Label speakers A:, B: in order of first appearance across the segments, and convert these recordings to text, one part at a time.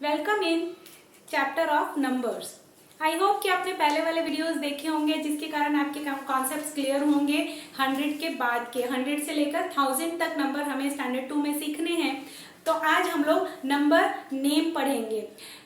A: Welcome in chapter of numbers. I hope कि आपने पहले वाले वीडियोस देखे होंगे जिसके कारण आपके कॉन्सेप्ट्स क्लियर होंगे। 100 के बाद के 100 से लेकर 1000 तक नंबर हमें स्टैंडर्ड 2 में सीखने हैं। तो आज हम लोग नंबर नेम पढ़ेंगे।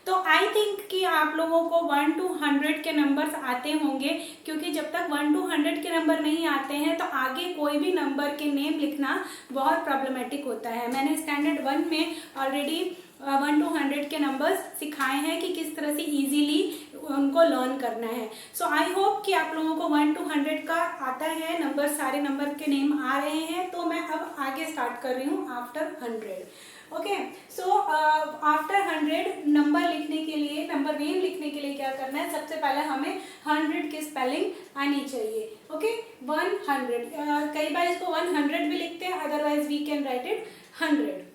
A: तो आई थिंक कि आप लोगों को 1 to 100 के नंबर्स आते होंगे, क्योंकि जब तक 1 to 100 के नंबर नहीं आते हैं तो आगे कोई भी नंबर के नेम लिखना बहुत प्रॉब्लमेटिक होता है। मैंने स्टैंडर्ड 1 में ऑलरेडी 1 to 100 के नंबर्स सिखाए हैं कि किस तरह से इजीली उनको लर्न करना है। सो आई होप कि आप लोगों को 1 to 100 का आता है नंबर, सारे नंबर के नेम आ रहे हैं। तो मैं अब आगे स्टार्ट कर रही हूँ after 100। Okay, so after 100 number लिखने के लिए, नंबर नेम लिखने के लिए क्या करना है, सबसे पहले हमें 100 की स्पेलिंग आनी चाहिए। ओके, 100 कई बार इसको 100 भी लिखते हैं, otherwise we can write it 100।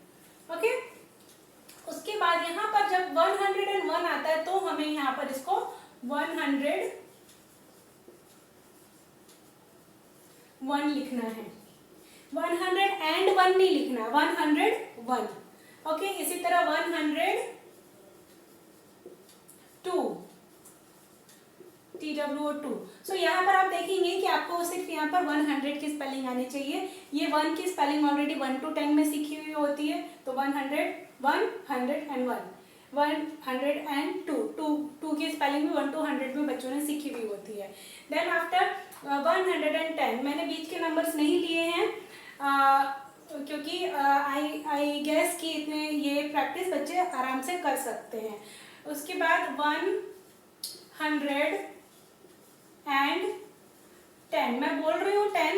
A: Okay, उसके बाद यहाँ पर जब 101 आता है तो हमें यहाँ पर इसको 101 लिखना है। 101 नहीं लिखना, 101। ओके, इसी तरह 102 TWO2। सो यहाँ पर आप देखेंगे कि आपको सिर्फ यहाँ पर 100 की स्पेलिंग आनी चाहिए। ये 1 की स्पेलिंग ऑलरेडी 1 to 10 में सीखी हुई होती है। तो 100, 101, 102, 2 की स्पेलिंग भी 1 to 100 में बच्चों ने सीखी हुई होती है। देन आफ्टर 110 मैंने बीच के नंबर्स नहीं लिए हैं क्योंकि आई गेस कि इतने ये प्रैक्टिस बच्चे आराम से कर सकते हैं। उसके बाद 110 मैं बोल रही हूँ 10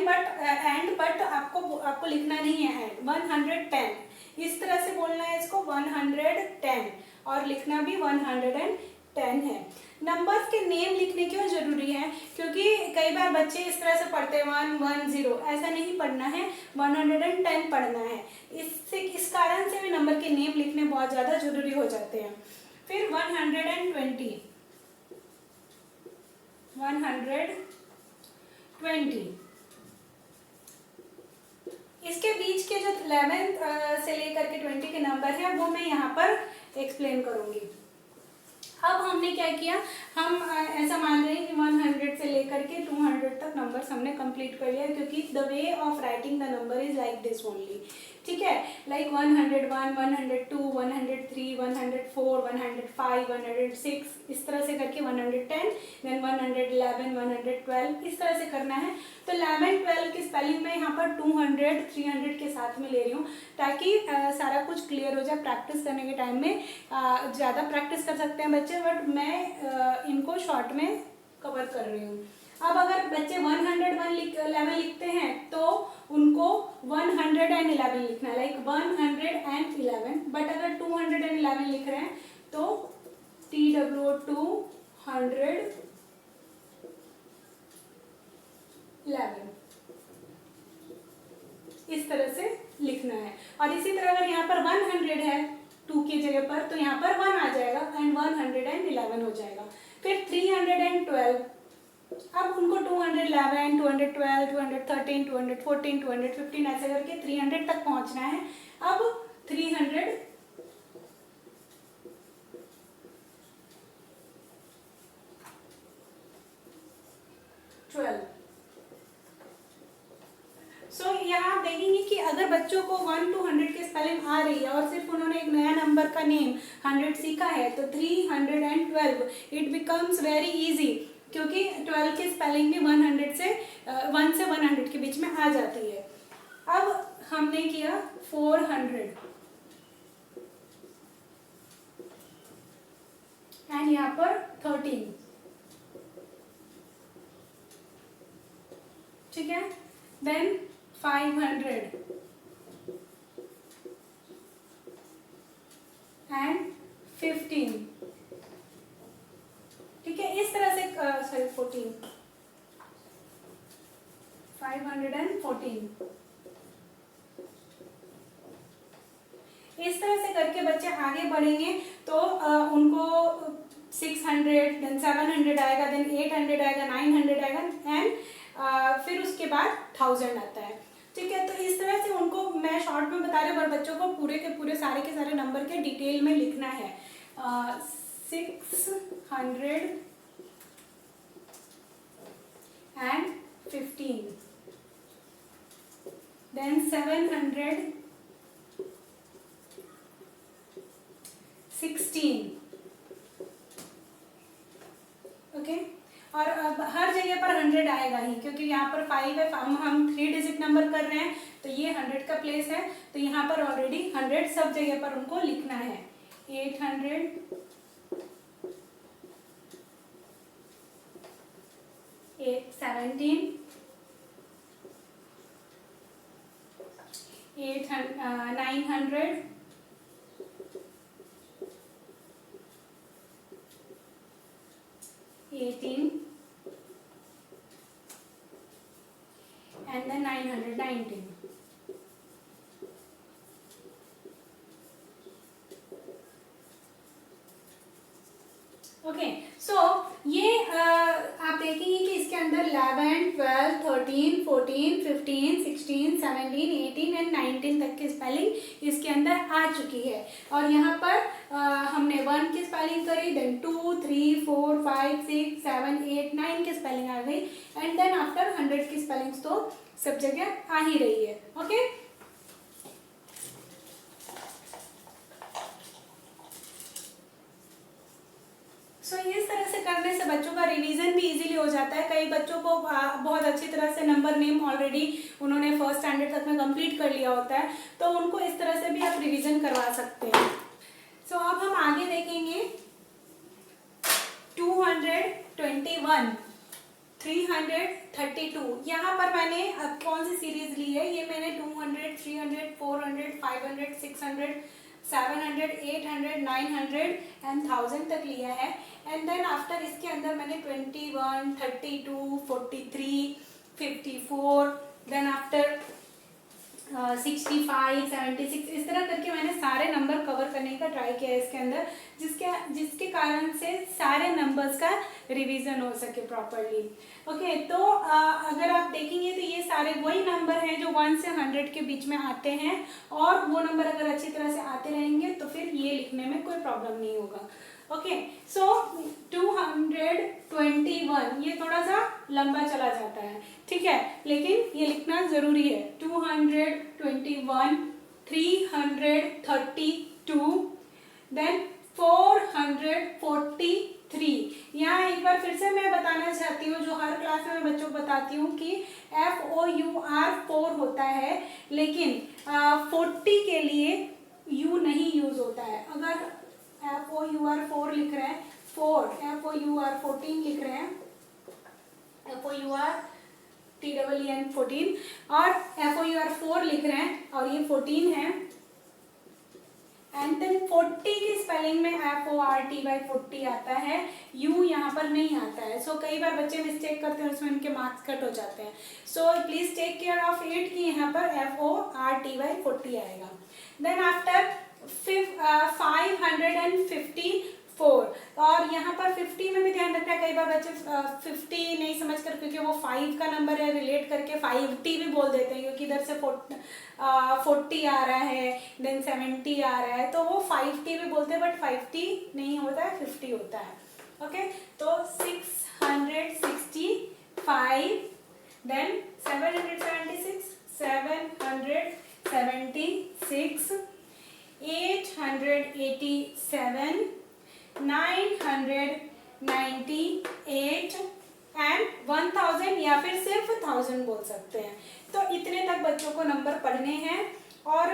A: बट आपको लिखना नहीं है एंड। 110 इस तरह से बोलना है इसको, 110, और लिखना भी 110 है। नंबर्स के नेम लिखने क्यों जरूरी है, क्योंकि कई बार बच्चे इस तरह से पढ़ते हैं 110, ऐसा नहीं पढ़ना है, 110 पढ़ना है। इस कारण से भी नंबर के नेम लिखने बहुत ज्यादा जरूरी हो जाते हैं। फिर 120 इसके बीच के जो 11 से लेकर के 20 के नंबर हैं वो मैं यहाँ पर एक्सप्लेन करूंगी। अब हमने क्या किया, हम ऐसा मान रहे हैं कि 100 से लेकर के 200 तक नंबर्स हमने कंप्लीट कर लिया, क्योंकि the way of writing the number is like this only. ठीक है, लाइक 101, 102, 103, 104, 105, 106, इस तरह से करके 110, देन 111, 112, इस तरह से करना है। तो 11, 12 की स्पेलिंग मैं यहाँ पर 200, 300 के साथ में ले रही हूँ, ताकि सारा कुछ क्लियर हो जाए। प्रैक्टिस करने के टाइम में ज़्यादा प्रैक्टिस कर सकते हैं बच्चे, बट मैं इनको शॉर्ट में कवर कर रही हूँ। अब अगर बच्चे 111 लिखते हैं तो उनको 111 लिखना है, लाइक 111। बट अगर 211 लिख रहे हैं तो TWO211 इस तरह से लिखना है। और इसी तरह अगर यहाँ पर 100 है 2 की जगह पर, तो यहाँ पर 1 आ जाएगा एंड 111 हो जाएगा। फिर 312, अब उनको 211, 212, 213, 214, 215 ऐसे करके 300 तक पहुंचना है। अब 312 सो यहाँ आप देखेंगे कि अगर बच्चों को 1 to 100 की स्पेलिंग आ रही है और सिर्फ उन्होंने एक नया नंबर का नेम 100 सीखा है, तो 312 इट बिकम्स वेरी इजी, क्योंकि 12 की स्पेलिंग भी 1 से 100 के बीच में आ जाती है। अब हमने किया 400 एंड यहाँ पर 13। ठीक है, देन 500 एंड 15। ठीक है, इस तरह से 14, 514 इस तरह से करके बच्चे आगे बढ़ेंगे तो उनको 600, देन 700 आएगा, देन 800 आएगा, 900 आएगा एंड फिर उसके बाद 1000 आता है। ठीक है, तो इस तरह से उनको मैं शॉर्ट में बता रही हूँ, पर बच्चों को पूरे के पूरे सारे के सारे नंबर के डिटेल में लिखना है। 615, then 716. ओके, और अब हर जगह पर 100 आएगा ही, क्योंकि यहाँ पर 5 है, हम 3 डिजिट नंबर कर रहे हैं, तो ये 100 का प्लेस है, तो यहाँ पर ऑलरेडी 100 सब जगह पर उनको लिखना है। 800, 817, 900, 18, and then 919. ओके, सो ये आप देखेंगे कि इसके अंदर 11, 12, 13, 14, 15, 16, 17, 18 एंड 19 तक की स्पेलिंग इसके अंदर आ चुकी है। और यहाँ पर हमने 1 की स्पेलिंग करी, देन 2, 3, 4, 5, 6, 7, 8, 9 की स्पेलिंग आ गई, एंड देन आफ्टर 100 की स्पेलिंग्स तो सब जगह आ ही रही है। ओके, सो इस तरह से करने से बच्चों का रिवीजन भी इजीली हो जाता है। कई बच्चों को बहुत अच्छी तरह से नंबर नेम ऑलरेडी उन्होंने फर्स्ट स्टैंडर्ड तक में कंप्लीट कर लिया होता है, तो उनको इस तरह से भी आप रिवीजन करवा सकते हैं। सो अब हम आगे देखेंगे 221, 332। यहाँ पर मैंने अब कौन सी सीरीज ली है, ये मैंने 200, 300, 400, 500, 600, 700, 800, 900 एंड 1000 तक लिया है। एंड देन आफ्टर इसके अंदर मैंने 21, 32, 43, 54, देन आफ्टर 65, 76, इस तरह करके मैंने सारे नंबर कवर करने का ट्राई किया है इसके अंदर, जिसके कारण से सारे नंबर्स का रिवीजन हो सके प्रॉपरली। ओके, तो अगर आप देखेंगे तो ये सारे वही नंबर हैं जो 1 से 100 के बीच में आते हैं, और वो नंबर अगर अच्छी तरह से आते रहेंगे तो फिर ये लिखने में कोई प्रॉब्लम नहीं होगा। ओके, सो 221 ये थोड़ा सा लंबा चला जाता है, ठीक है, लेकिन ये लिखना जरूरी है। 221, 332, देन 443। यहाँ एक बार फिर से मैं बताना चाहती हूँ, जो हर क्लास में मैं बच्चों को बताती हूँ कि FOUR 4 होता है, लेकिन 40 के लिए U नहीं यूज होता है। अगर FOUR 4 लिख रहे हैं, 4, FOUR 14 लिख रहे हैं, FOUR TEEN 14, और FOUR 4 लिख रहे हैं और ये 14 है, एंड देन 40 की स्पेलिंग में FORTY 40 आता है, U यहाँ पर नहीं आता है। सो कई बार बच्चे मिस्टेक करते हैं, उसमें उनके मार्क्स कट हो जाते हैं। So please take care of it कि यहाँ पर FORTY 40 आएगा। देन आफ्टर 554, और यहाँ पर 50 में भी ध्यान रखना है, कई बार बच्चे 50 नहीं समझ कर, क्योंकि वो 5 का नंबर है, रिलेट करके 50 भी बोल देते हैं, क्योंकि इधर से 40 आ रहा है, देन 70 आ रहा है, तो वो 50 भी बोलते हैं, बट 50 नहीं होता है, 50 होता है। ओके, तो 665, देन 776, 887, 998 एंड 1000, या फिर सिर्फ 1000 बोल सकते हैं। तो इतने तक बच्चों को नंबर पढ़ने हैं। और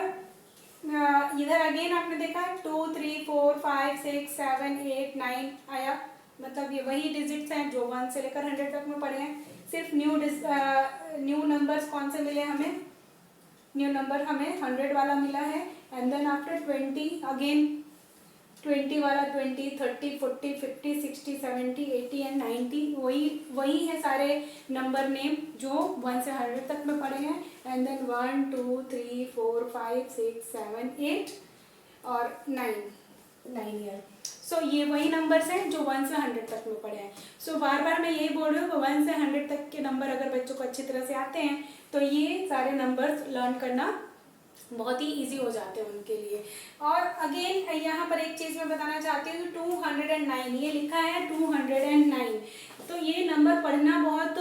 A: इधर अगेन आपने देखा 2, 3, 4, 5, 6, 7, 8, 9 आया, मतलब ये वही डिजिट्स हैं जो 1 से लेकर 100 तक में पढ़े हैं। सिर्फ न्यू नंबर्स कौन से मिले हमें, न्यू नंबर हमें 100 वाला मिला है, एंड देन आफ्टर 20 अगेन 20 वाला 20, 30, 40, 50, 60, 70, 80 एंड 90, वही है सारे नंबर नेम जो 1 से 100 तक में पढ़े हैं। एंड देन 1, 2, 3, 4, 5, 6, 7, 8 और 9 ईयर। सो ये वही नंबर्स हैं जो 1 से 100 तक में पढ़े हैं। सो बार बार मैं यही बोल रही हूँ, 1 से 100 तक के नंबर अगर बच्चों को अच्छी तरह से आते हैं तो ये सारे नंबर्स लर्न करना बहुत ही इजी हो जाते हैं उनके लिए। और अगेन यहाँ पर एक चीज़ मैं बताना चाहती हूँ, 209 ये लिखा है 209, तो ये नंबर पढ़ना बहुत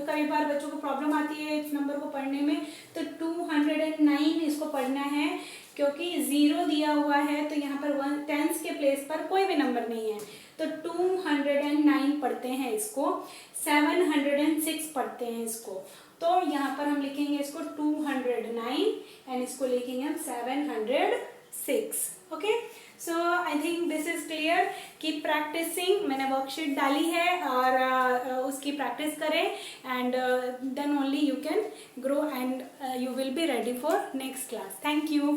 A: कई बार बच्चों को प्रॉब्लम आती है इस नंबर को पढ़ने में। तो 209 इसको पढ़ना है, क्योंकि 0 दिया हुआ है तो यहाँ पर 10s के प्लेस पर कोई भी नंबर नहीं है, तो 209 पढ़ते हैं इसको, 706 पढ़ते हैं इसको। तो यहाँ पर हम लिखेंगे इसको 209 एंड इसको लिखेंगे हम 706। Okay, so I think this is clear. Keep practicing, मैंने वर्कशीट डाली है और उसकी प्रैक्टिस करें and then only you can grow and you will be ready for next class. Thank you.